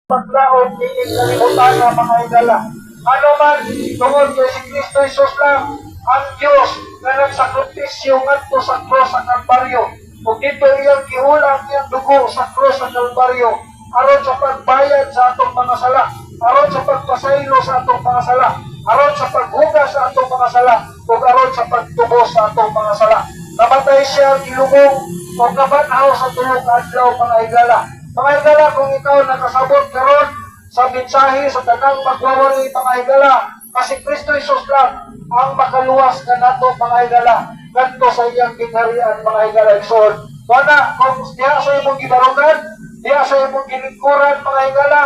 paglaon ining kalibutan nga mga higala. Ano man tungod kay si Kristo Jesus lang ang Dios nga nagsakripisyo ngadto sa krus sa Kalbaryo. Ug dito iyang gihulang iyang dugo sa krus sa Kalbaryo aron sa pagbayad sa atong mga sala, aron sa pagpasaylo sa atong mga sala, aron sa paghugas sa atong mga sala, ug aron sa pagtubos sa atong mga sala. Namatay siya gilubong o nabanhaw sa tulong adlaw mga higala. Mga higala, kung ikaw nakasabot karon sa mensahe sa tanang magwawali mga higala, kasi Kristo Jesus lang ang makaluwas na nato mga higala ngadto sa iyang gingharian mga higala igsoon. Wala kung diha sa imong gibarugan, diha sa imong gilingkuran mga higala,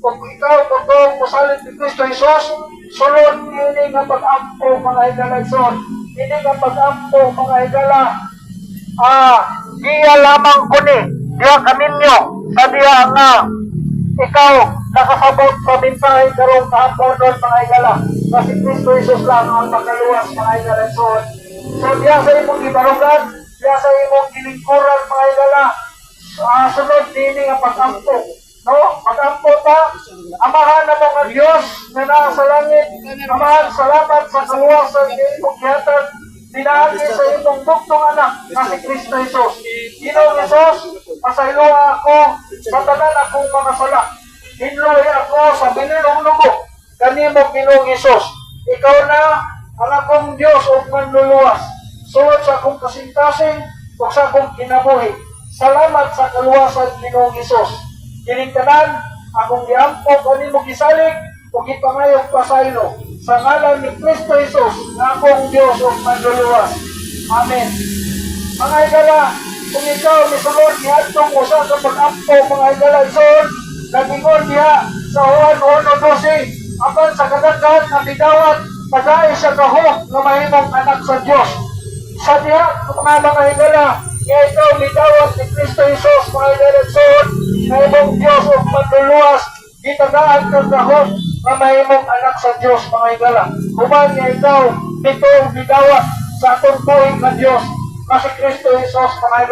kung ikaw totoo musalit ni Kristo Jesus, sulod ini nga pag-ampo mga higala igsoon. Ini nga pag-ampo mga higala. Diya lamang kuni, diya kaninyo, sa diya nga ikaw nakasabot sa mensahe karong kahapon doon mga higala. Kasi Kristo Jesus lang ang makaluwas mga higala. So diya sa imong gibarugan, diya sa imong gilingkuran mga higala, sunod dini nga pag-ampo. No, pag-ampo ta, amahan na mo nga Diyos na nasa langit. Amahan, salamat sa kaluwasan ng imong gihatag dinaagi sa imong bugtong anak na si Kristo Jesus. Ginoong Jesus, pasayloa ako sa tanan akong mga sala. Hinloy ako sa binilong lugo kanimo Ginoong Jesus. Ikaw na ang akong Diyos o manluluwas. Suot sa akong kasing-kasing o sa akong kinabuhi. Salamat sa kaluwasan Ginoong Jesus. Kining tanan akong giampo kanimo gisalig o gipangayong pasaylo sa ngalan ni Kristo Jesus na akong Diyos o manluluwas. Amen. Mga higala, kung ikaw misulod nihatong usa sa pag-ampo mga higala igsoon, nagingon diha sa Juan 1:12, apan sa kadaghan na bidawat pagay siya kahok nga mahimong anak sa Diyos. Sa diha mga higala, nga ikaw bidawat ni Kristo Jesus mga higala igsoon, na imong Diyos o manluluwas, gitagaan ng kahok nga mahimong anak sa Diyos mga higala. Human nga ikaw nito bidawat sa atong buhay ng Diyos kasi Kristo Jesus mga higala.